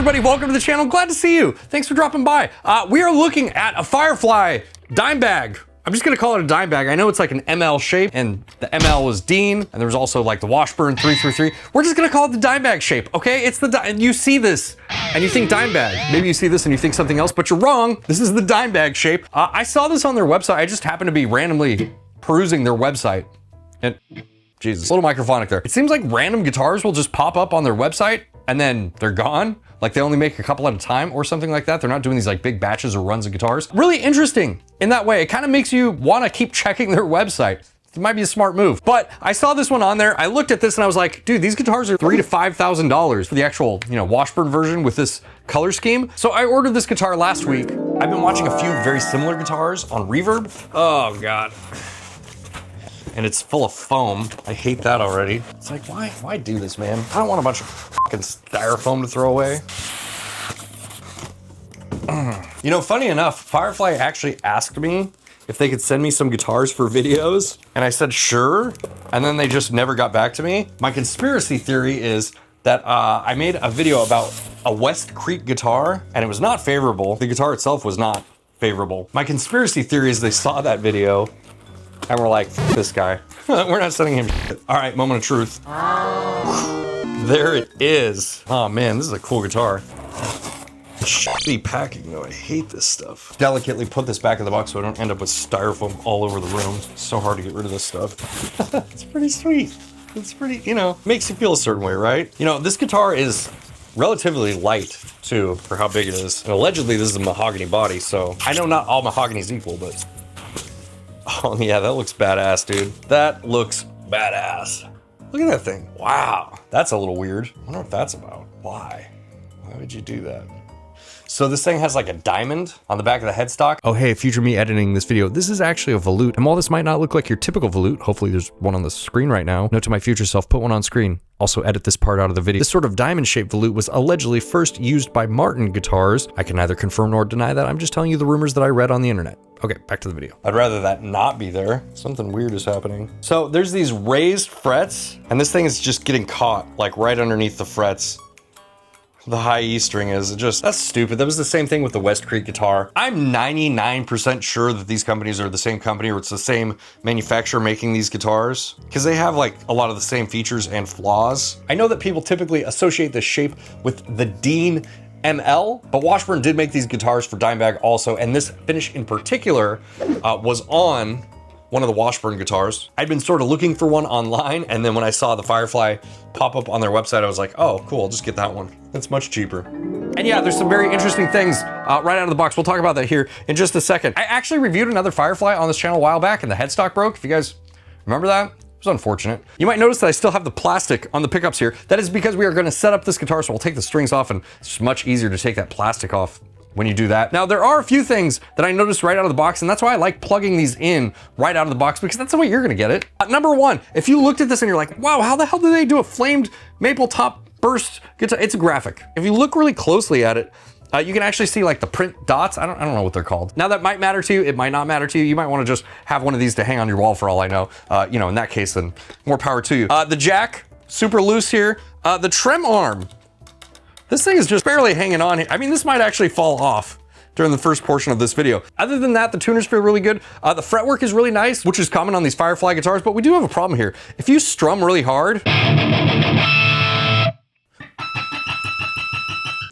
everybody, welcome to the channel. Glad to see you. Thanks for dropping by. We are looking at a Firefly Dimebag. I'm just gonna call it a Dimebag. I know it's like an ML shape, and the ML was Dean, and there was also like the Washburn 333. We're just gonna call it the Dimebag shape, okay? It's and you see this, and you think Dimebag. Maybe you see this and you think something else, but you're wrong. This is the Dimebag shape. I saw this on their website. I just happened to be randomly perusing their website, and Jesus, a little microphonic there. It seems like random guitars will just pop up on their website, and then they're gone. Like they only make a couple at a time or something like that. They're not doing these like big batches or runs of guitars. Really interesting in that way. It kind of makes you want to keep checking their website. It might be a smart move. But I saw this one on there. I looked at this and I was like, dude, these guitars are $3,000 to $5,000 for the actual, Washburn version with this color scheme. So I ordered this guitar last week. I've been watching a few very similar guitars on Reverb. Oh God. And it's full of foam. I hate that already. It's like, why do this, man? I don't want a bunch of fucking styrofoam to throw away. Funny enough, Firefly actually asked me if they could send me some guitars for videos, and I said sure, and then they just never got back to me. My conspiracy theory is that I made a video about a West Creek guitar, and it was not favorable. The guitar itself was not favorable. My conspiracy theory is they saw that video, and we're like, F this guy. We're not sending him shit. All right, moment of truth. There it is. Oh man, this is a cool guitar. Shitty packing though, I hate this stuff. Delicately put this back in the box so I don't end up with styrofoam all over the room. It's so hard to get rid of this stuff. It's pretty sweet. It's pretty, makes you feel a certain way, right? This guitar is relatively light too, for how big it is. And allegedly this is a mahogany body, so I know not all mahogany is equal, but oh yeah, that looks badass, dude. That looks badass. Look at that thing. Wow, that's a little weird. I wonder what that's about. Why? Why would you do that? So this thing has like a diamond on the back of the headstock. Oh hey, future me editing this video. This is actually a volute. And while this might not look like your typical volute, hopefully there's one on the screen right now. Note to my future self, put one on screen. Also edit this part out of the video. This sort of diamond-shaped volute was allegedly first used by Martin guitars. I can neither confirm nor deny that. I'm just telling you the rumors that I read on the internet. Okay, back to the video. I'd rather that not be there. Something weird is happening. So there's these raised frets, and this thing is just getting caught like right underneath the frets. The high E string is that's stupid. That was the same thing with the West Creek guitar. I'm 99% sure that these companies are the same company or it's the same manufacturer making these guitars because they have like a lot of the same features and flaws. I know that people typically associate this shape with the Dean ML, but Washburn did make these guitars for Dimebag also, and this finish in particular was on one of the Washburn guitars. I'd been sort of looking for one online, and then when I saw the Firefly pop up on their website, I was like, oh, cool, I'll just get that one. It's much cheaper. And yeah, there's some very interesting things right out of the box. We'll talk about that here in just a second. I actually reviewed another Firefly on this channel a while back, and the headstock broke. If you guys remember that, it was unfortunate. You might notice that I still have the plastic on the pickups here. That is because we are gonna set up this guitar, so we'll take the strings off, and it's just much easier to take that plastic off when you do that. Now, there are a few things that I noticed right out of the box, and that's why I like plugging these in right out of the box, because that's the way you're gonna get it. Number one, if you looked at this and you're like, wow, how the hell did they do a flamed maple top burst guitar? It's a graphic. If you look really closely at it, you can actually see like the print dots. I don't know what they're called. Now that might matter to you, it might not matter to you. You might wanna just have one of these to hang on your wall for all I know. In that case, then more power to you. The jack, super loose here. The trem arm, this thing is just barely hanging on here. I mean, this might actually fall off during the first portion of this video. Other than that, the tuners feel really good. The fretwork is really nice, which is common on these Firefly guitars, but we do have a problem here. If you strum really hard,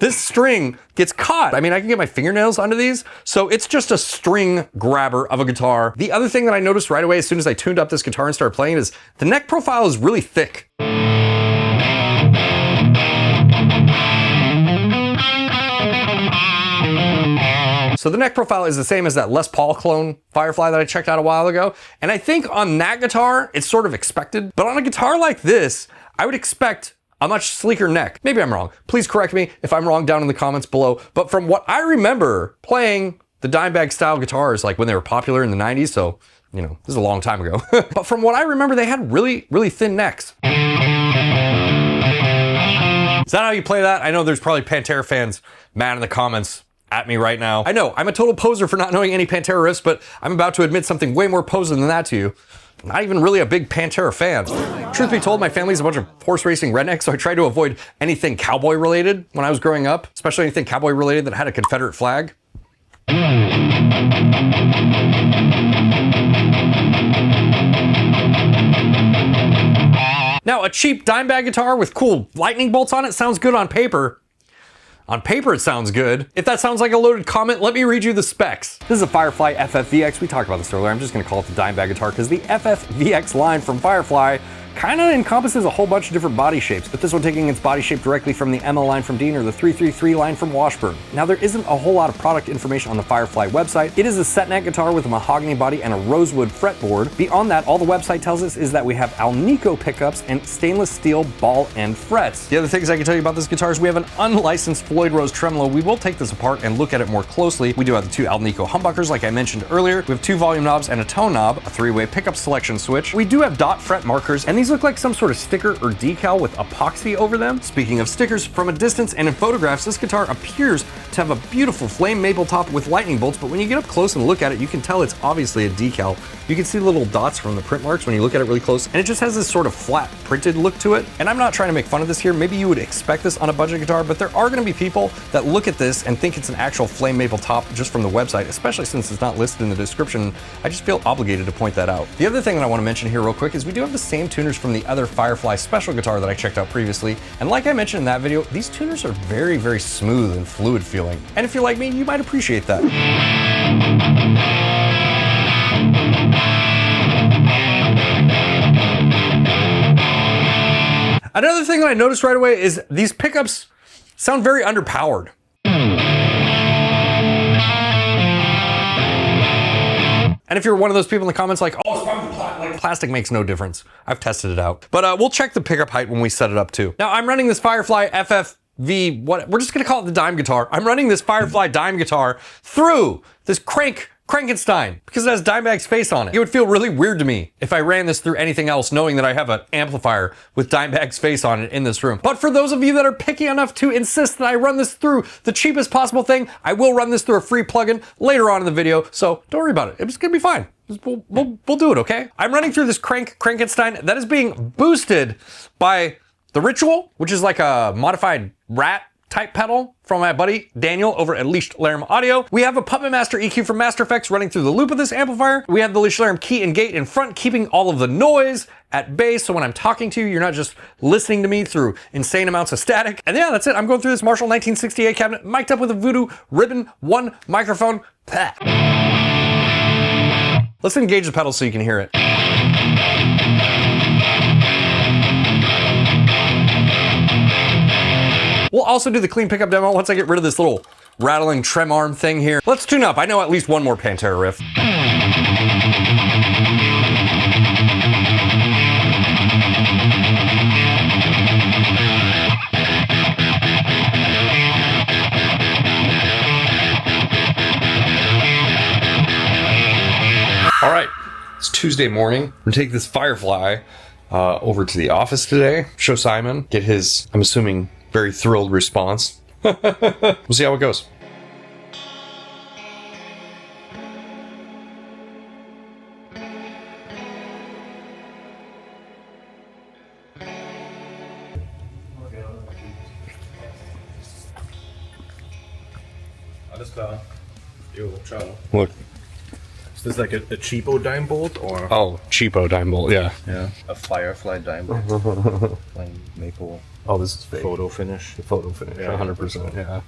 this string gets caught. I mean, I can get my fingernails under these, so it's just a string grabber of a guitar. The other thing that I noticed right away as soon as I tuned up this guitar and started playing is the neck profile is really thick. So the neck profile is the same as that Les Paul clone Firefly that I checked out a while ago. And I think on that guitar, it's sort of expected. But on a guitar like this, I would expect a much sleeker neck. Maybe I'm wrong. Please correct me if I'm wrong down in the comments below. But from what I remember playing the Dimebag style guitars, like when they were popular in the 90s, so, this is a long time ago. But from what I remember, they had really, really thin necks. Is that how you play that? I know there's probably Pantera fans mad in the comments at me right now. I know, I'm a total poser for not knowing any Pantera riffs, but I'm about to admit something way more poser than that to you. not even really a big Pantera fan. Truth be told, my family's a bunch of horse racing rednecks, so I tried to avoid anything cowboy related when I was growing up, especially anything cowboy related that had a Confederate flag. Now, a cheap Dimebag guitar with cool lightning bolts on it sounds good on paper. On paper, it sounds good. If that sounds like a loaded comment, let me read you the specs. This is a Firefly FFVX. We talked about this earlier. I'm just gonna call it the Dimebag guitar because the FFVX line from Firefly kind of encompasses a whole bunch of different body shapes, but this one taking its body shape directly from the ML line from Dean or the 333 line from Washburn. Now, there isn't a whole lot of product information on the Firefly website. It is a set neck guitar with a mahogany body and a rosewood fretboard. Beyond that, all the website tells us is that we have 𝐒𝐏𝐄𝐂𝐈𝐀𝐋 pickups and stainless steel ball end frets. The other things I can tell you about this guitar is we have an unlicensed Floyd Rose tremolo. We will take this apart and look at it more closely. We do have the two 𝐒𝐏𝐄𝐂𝐈𝐀𝐋 humbuckers, like I mentioned earlier. We have two volume knobs and a tone knob, a three-way pickup selection switch. We do have dot fret markers, and these look like some sort of sticker or decal with epoxy over them. Speaking of stickers, from a distance and in photographs, this guitar appears to have a beautiful flame maple top with lightning bolts, but when you get up close and look at it, you can tell it's obviously a decal. You can see little dots from the print marks when you look at it really close, and it just has this sort of flat printed look to it. And I'm not trying to make fun of this here. Maybe you would expect this on a budget guitar, but there are gonna be people that look at this and think it's an actual flame maple top just from the website, especially since it's not listed in the description. I just feel obligated to point that out. The other thing that I wanna mention here real quick is we do have the same tuners from the other Firefly special guitar that I checked out previously. And like I mentioned in that video, these tuners are very, very smooth and fluid feeling. And if you're like me, you might appreciate that. Another thing that I noticed right away is these pickups sound very underpowered. And if you're one of those people in the comments like, oh, plastic makes no difference. I've tested it out. But we'll check the pickup height when we set it up too. Now, I'm running this Firefly FFV, we're just gonna call it the dime guitar. I'm running this Firefly dime guitar through this Crankenstein because it has Dimebag's face on it. It would feel really weird to me if I ran this through anything else knowing that I have an amplifier with Dimebag's face on it in this room. But for those of you that are picky enough to insist that I run this through the cheapest possible thing, I will run this through a free plugin later on in the video, so don't worry about it. It's gonna be fine. We'll do it, okay? I'm running through this Crankenstein that is being boosted by the Ritual, which is like a modified rat type pedal from my buddy Daniel over at Leashed Larum Audio. We have a Puppet Master EQ from Master Effects running through the loop of this amplifier. We have the Leashed Larum key and gate in front, keeping all of the noise at bay, so when I'm talking to you, you're not just listening to me through insane amounts of static. And yeah, that's it. I'm going through this Marshall 1968 cabinet, mic'd up with a Voodoo Ribbon 1 microphone. Let's engage the pedal so you can hear it. We'll also do the clean pickup demo once I get rid of this little rattling trem arm thing here. Let's tune up. I know at least one more Pantera riff. All right, it's Tuesday morning. I'm gonna take this Firefly over to the office today, show Simon, get his, I'm assuming, very thrilled response. We'll see how it goes. Alles klar. Jo, ciao. Look. Is this like a cheapo dime bolt or? Oh, cheapo dime bolt, yeah. Yeah. A Firefly dime bolt. Like maple. Oh, this is fake. Photo finish. The photo finish, Yeah, 100%, yeah.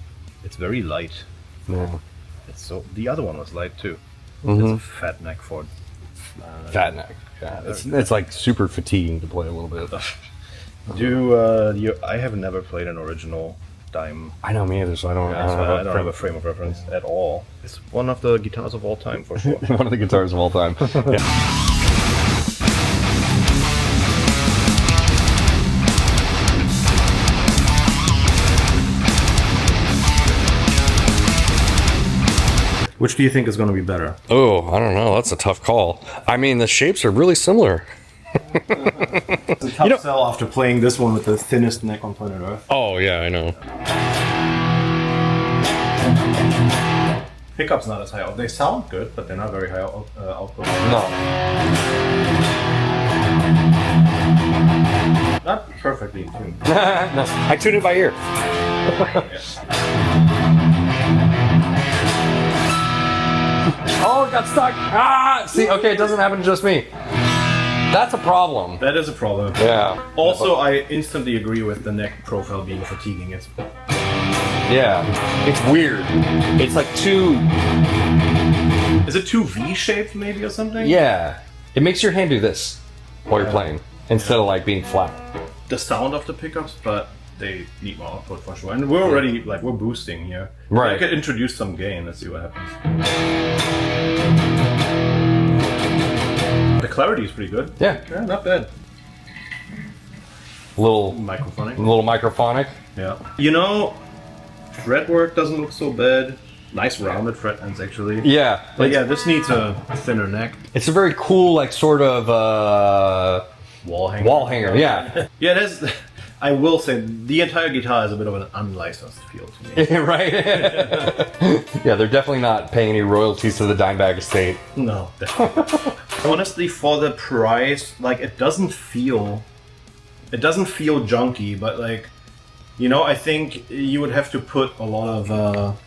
It's very light. Yeah. It's so. The other one was light too. Mm-hmm. It's a fat neck Ford. Fat neck, yeah. It's like super fatiguing to play a little bit. I have never played an original dime. I know, me either, so I don't have a frame of reference at all. It's one of the guitars of all time for sure. One of the guitars of all time. Yeah. Which do you think is going to be better? Oh, I don't know. That's a tough call. I mean, the shapes are really similar. It's a tough sell after playing this one with the thinnest neck on planet Earth. Oh, yeah, I know. Pickup's not as high out. They sound good, but they're not very high output. No. Not perfectly tuned. No, I tune it by ear. Oh, it got stuck. Ah! See, okay, it doesn't happen to just me. That's a problem. That is a problem. Yeah. Also, I instantly agree with the neck profile being fatiguing. It's it's weird. It's like too... Is it too V-shaped maybe or something? Yeah. It makes your hand do this while you're playing, instead of like being flat. The sound of the pickups, but they need more output for sure. And we're already, like, we're boosting here. Right. I could introduce some gain. Let's see what happens. The clarity is pretty good. Yeah. Yeah, not bad. Little Microphonic. Yeah. You know, fretwork doesn't look so bad. Nice rounded fret ends actually. Yeah. But yeah, this needs a thinner neck. It's a very cool, like, sort of Wall hanger. Yeah. Yeah, it is. I will say the entire guitar has a bit of an unlicensed feel to me. Right? Yeah, they're definitely not paying any royalties to the Dimebag estate. No. Honestly, for the price, like, it doesn't feel junky, but, like, you know, I think you would have to put a lot of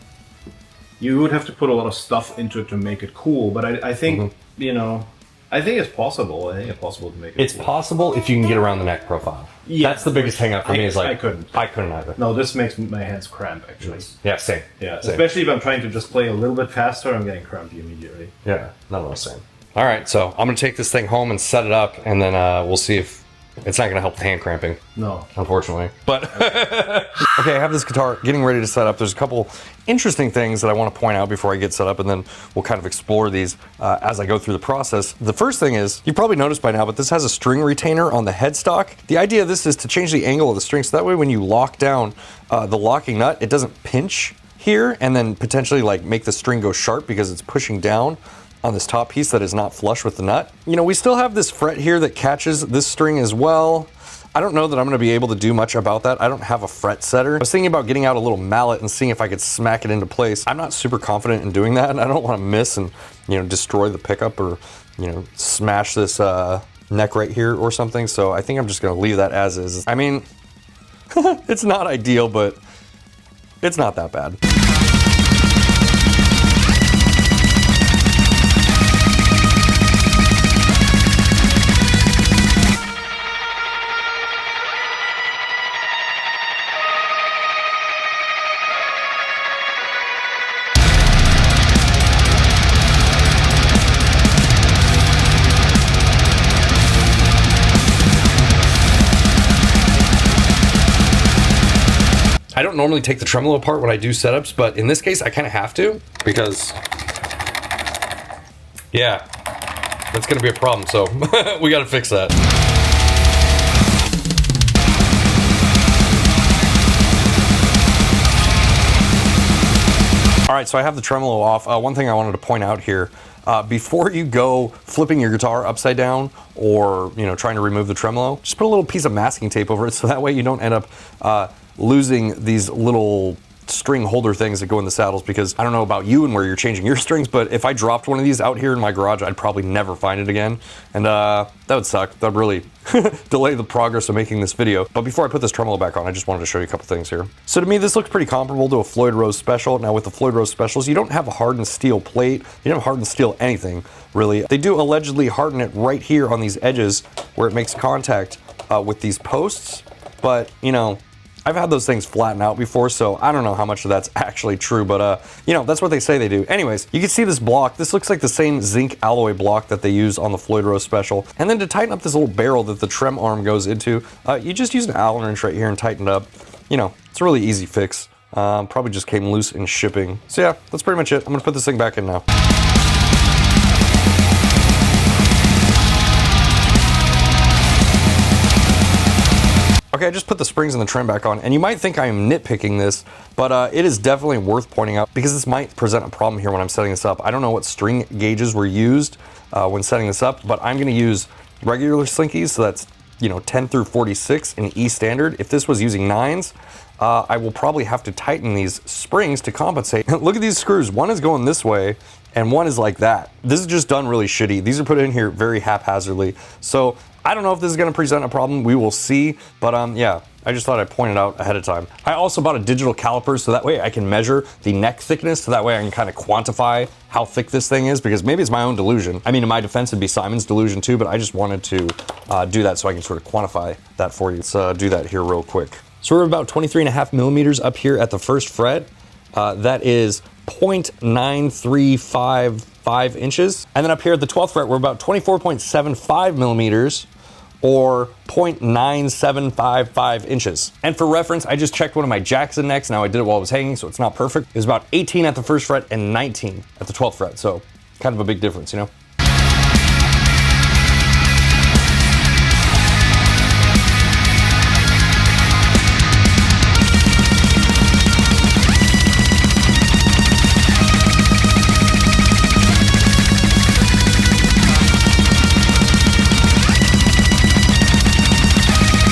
stuff into it to make it cool. But I think you know, I think it's possible. I think it's possible to make it. It's possible if you can get around the neck profile. Yeah, that's the biggest hang up for me. Is like I couldn't either. No, this makes my hands cramp actually. Yeah, same. Yeah, same. especially if I'm trying to just play a little bit faster, I'm getting crampy immediately. Yeah, not all the same. All right, so I'm gonna take this thing home and set it up, and then we'll see if it's not gonna help the hand cramping. No, unfortunately. But okay, I have this guitar getting ready to set up. There's a couple interesting things that I want to point out before I get set up, and then we'll kind of explore these as I go through the process. The first thing is, you've probably noticed by now, but this has a string retainer on the headstock. The idea of this is to change the angle of the string, so that way when you lock down the locking nut, it doesn't pinch here and then potentially like make the string go sharp because it's pushing down on this top piece that is not flush with the nut. You know, we still have this fret here that catches this string as well. I don't know that I'm gonna be able to do much about that. I don't have a fret setter. I was thinking about getting out a little mallet and seeing if I could smack it into place. I'm not super confident in doing that, and I don't wanna miss and, you know, destroy the pickup or, you know, smash this neck right here or something. So I think I'm just gonna leave that as is. I mean, it's not ideal, but it's not that bad. I don't normally take the tremolo apart when I do setups, but in this case I kind of have to, because yeah, that's gonna be a problem, so we gotta fix that. All right, so I have the tremolo off. One thing I wanted to point out here, before you go flipping your guitar upside down or, you know, trying to remove the tremolo, just put a little piece of masking tape over it so that way you don't end up losing these little string holder things that go in the saddles, because I don't know about you and where you're changing your strings, but if I dropped one of these out here in my garage, I'd probably never find it again, and that would suck. That would really delay the progress of making this video. But before I put this tremolo back on, I just wanted to show you a couple things here. So to me, this looks pretty comparable to a Floyd Rose Special. Now with the Floyd Rose Specials, you don't have a hardened steel plate, you don't have hardened steel anything, really. They do allegedly harden it right here on these edges where it makes contact with these posts, but, you know, I've had those things flatten out before, so I don't know how much of that's actually true, but you know, that's what they say they do. Anyways, you can see this block. This looks like the same zinc alloy block that they use on the Floyd Rose Special. And then to tighten up this little barrel that the trem arm goes into, you just use an Allen wrench right here and tighten it up. You know, it's a really easy fix. Probably just came loose in shipping. So yeah, that's pretty much it. I'm gonna put this thing back in now. Okay, I just put the springs and the trem back on, and you might think I'm nitpicking this, but it is definitely worth pointing out because this might present a problem here when I'm setting this up. I don't know what string gauges were used when setting this up, but I'm gonna use regular slinkies, so that's, you know, 10 through 46 in E standard. If this was using 9s, I will probably have to tighten these springs to compensate. Look at these screws. One is going this way, and one is like that. This is just done really shitty. These are put in here very haphazardly. So I don't know if this is gonna present a problem, we will see, but yeah, I just thought I'd point it out ahead of time. I also bought a digital caliper so that way I can measure the neck thickness, so that way I can kind of quantify how thick this thing is, because maybe it's my own delusion. I mean, in my defense, it'd be Simon's delusion too, but I just wanted to do that so I can sort of quantify that for you. Let's do that here real quick. So we're about 23.5 millimeters up here at the first fret. That is 0.9355 inches. And then up here at the 12th fret, we're about 24.75 millimeters, or 0.9755 inches. And for reference, I just checked one of my Jackson necks. Now I did it while I was hanging, so it's not perfect. It was about 18 at the first fret and 19 at the 12th fret. So kind of a big difference, you know?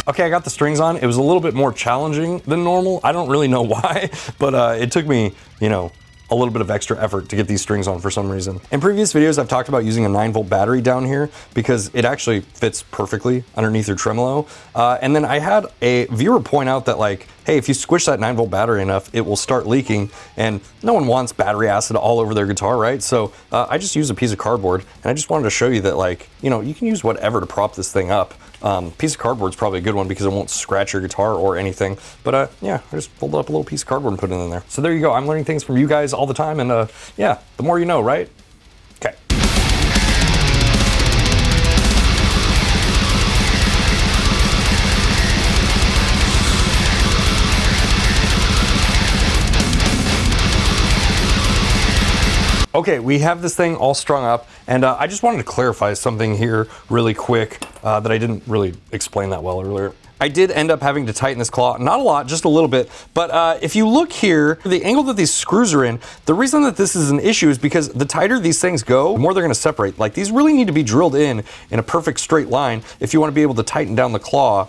Okay, I got the strings on. It was a little bit more challenging than normal. I don't really know why, but it took me, you know, a little bit of extra effort to get these strings on for some reason. In previous videos, I've talked about using a 9-volt battery down here because it actually fits perfectly underneath your tremolo. And then I had a viewer point out that, like, hey, if you squish that 9-volt battery enough, it will start leaking, and no one wants battery acid all over their guitar, right? So I just used a piece of cardboard, and I just wanted to show you that, like, you know, you can use whatever to prop this thing up. Piece of cardboard is probably a good one because it won't scratch your guitar or anything. But yeah, I just folded up a little piece of cardboard and put it in there. So there you go. I'm learning things from you guys all the time, and yeah, the more you know, right? Okay. Okay, we have this thing all strung up, and I just wanted to clarify something here really quick that I didn't really explain that well earlier. I did end up having to tighten this claw, not a lot, just a little bit, but if you look here, the angle that these screws are in, the reason that this is an issue is because the tighter these things go, the more they're gonna separate. Like, these really need to be drilled in a perfect straight line if you wanna be able to tighten down the claw,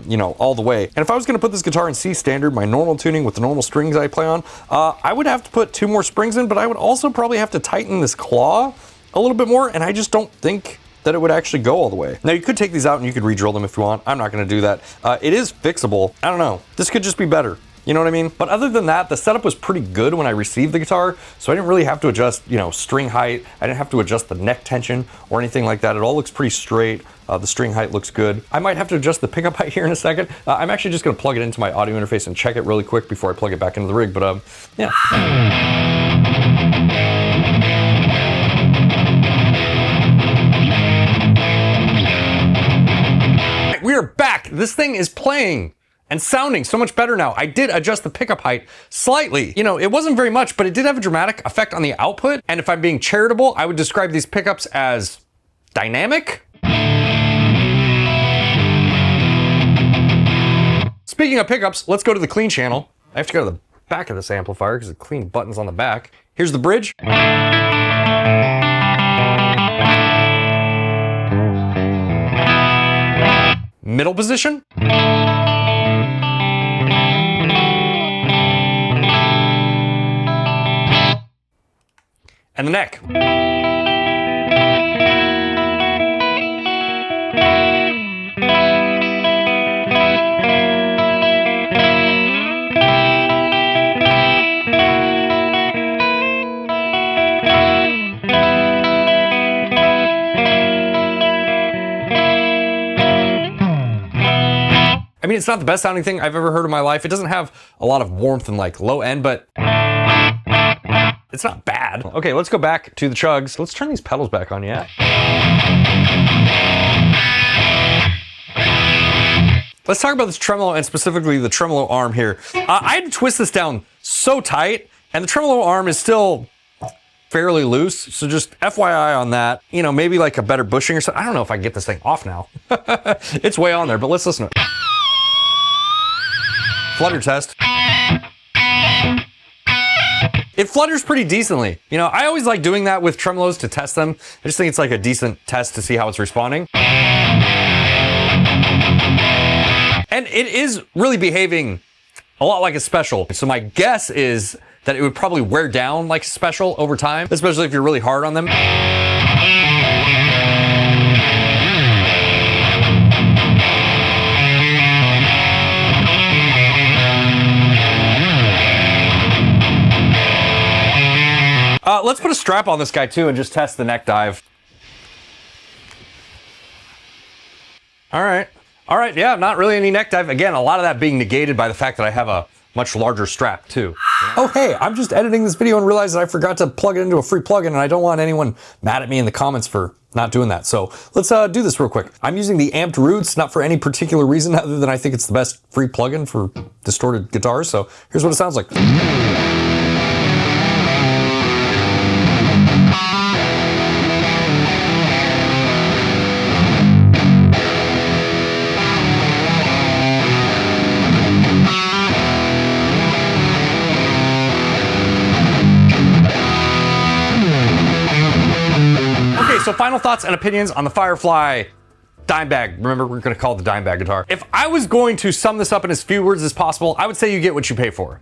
you know, all the way. And if I was gonna put this guitar in C standard, my normal tuning with the normal strings I play on, I would have to put 2 more springs in, but I would also probably have to tighten this claw a little bit more, and I just don't think that it would actually go all the way. Now, you could take these out and you could re-drill them if you want. I'm not gonna do that. It is fixable. I don't know. This could just be better. You know what I mean? But other than that, the setup was pretty good when I received the guitar, so I didn't really have to adjust, you know, string height. I didn't have to adjust the neck tension or anything like that. It all looks pretty straight. The string height looks good. I might have to adjust the pickup height here in a second. I'm actually just gonna plug it into my audio interface and check it really quick before I plug it back into the rig, but yeah. We are back. This thing is playing and sounding so much better now. I did adjust the pickup height slightly. You know, it wasn't very much, but it did have a dramatic effect on the output. And if I'm being charitable, I would describe these pickups as dynamic. Speaking of pickups, let's go to the clean channel. I have to go to the back of this amplifier because the clean button's on the back. Here's the bridge. Middle position. And the neck. I mean, it's not the best sounding thing I've ever heard in my life. It doesn't have a lot of warmth and like low end, but it's not bad. Okay, let's go back to the chugs. Let's turn these pedals back on, yeah. Let's talk about this tremolo and specifically the tremolo arm here. I had to twist this down so tight, and the tremolo arm is still fairly loose, so just FYI on that. You know, maybe like a better bushing or something. I don't know if I can get this thing off now. It's way on there, but let's listen to it. Flutter test. It flutters pretty decently. You know, I always like doing that with tremolos to test them. I just think it's like a decent test to see how it's responding. And it is really behaving a lot like a special. So my guess is that it would probably wear down like a special over time, especially if you're really hard on them. let's put a strap on this guy too and just test the neck dive. All right, yeah, not really any neck dive. Again, a lot of that being negated by the fact that I have a much larger strap too. Oh, hey, I'm just editing this video and realized that I forgot to plug it into a free plugin, and I don't want anyone mad at me in the comments for not doing that. So let's do this real quick. I'm using the Amped Roots, not for any particular reason other than I think it's the best free plugin for distorted guitars. So here's what it sounds like. So final thoughts and opinions on the Firefly Dimebag. Remember, we're gonna call it the Dimebag guitar. If I was going to sum this up in as few words as possible, I would say you get what you pay for.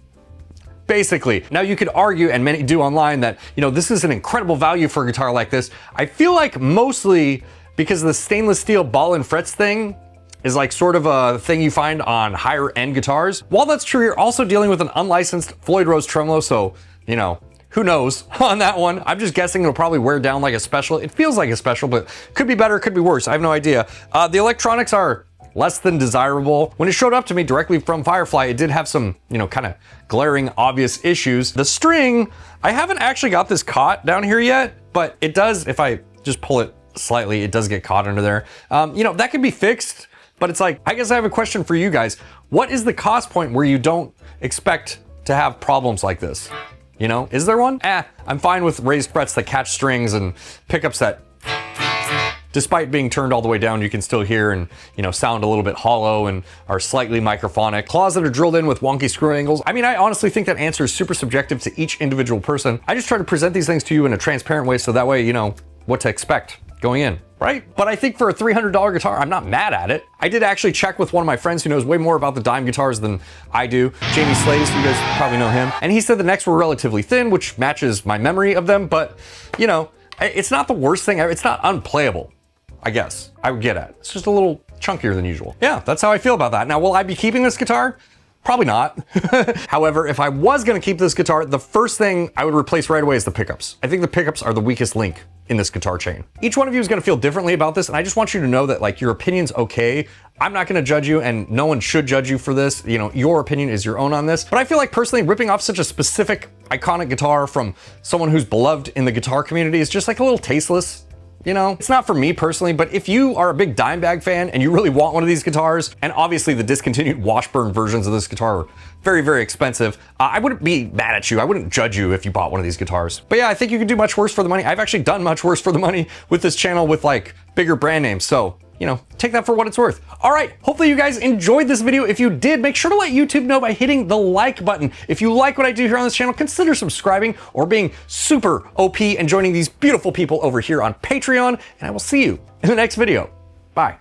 Basically. Now you could argue, and many do online, that, you know, this is an incredible value for a guitar like this. I feel like mostly because the stainless steel ball and frets thing is like sort of a thing you find on higher end guitars. While that's true, you're also dealing with an unlicensed Floyd Rose tremolo, so, you know, who knows on that one. I'm just guessing it'll probably wear down like a special. It feels like a special, but could be better, could be worse. I have no idea. The electronics are less than desirable. When it showed up to me directly from Firefly, it did have some, you know, kind of glaring, obvious issues. The string, I haven't actually got this caught down here yet, but it does, if I just pull it slightly, it does get caught under there. You know, that could be fixed, but it's like, I guess I have a question for you guys. What is the cost point where you don't expect to have problems like this? You know, is there one? I'm fine with raised frets that catch strings and pickups that, despite being turned all the way down, you can still hear and, you know, sound a little bit hollow and are slightly microphonic. Claws that are drilled in with wonky screw angles. I mean, I honestly think that answer is super subjective to each individual person. I just try to present these things to you in a transparent way so that way you know what to expect going in, right? But I think for a $300 guitar, I'm not mad at it. I did actually check with one of my friends who knows way more about the dime guitars than I do, Jamie Slays, you guys probably know him. And he said the necks were relatively thin, which matches my memory of them, but you know, it's not the worst thing ever. It's not unplayable, I guess I would get at. It's just a little chunkier than usual. Yeah, that's how I feel about that. Now, will I be keeping this guitar? Probably not. However, if I was gonna keep this guitar, the first thing I would replace right away is the pickups. I think the pickups are the weakest link in this guitar chain. Each one of you is gonna feel differently about this, and I just want you to know that like your opinion's okay. I'm not gonna judge you, and no one should judge you for this. You know, your opinion is your own on this. But I feel like personally ripping off such a specific iconic guitar from someone who's beloved in the guitar community is just like a little tasteless. You know, it's not for me personally, but if you are a big Dimebag fan and you really want one of these guitars, and obviously the discontinued Washburn versions of this guitar are very, very expensive, I wouldn't be mad at you. I wouldn't judge you if you bought one of these guitars. But yeah, I think you can do much worse for the money. I've actually done much worse for the money with this channel with like bigger brand names. So, you know, take that for what it's worth. All right, hopefully you guys enjoyed this video. If you did, make sure to let YouTube know by hitting the like button. If you like what I do here on this channel, consider subscribing or being super OP and joining these beautiful people over here on Patreon, and I will see you in the next video. Bye.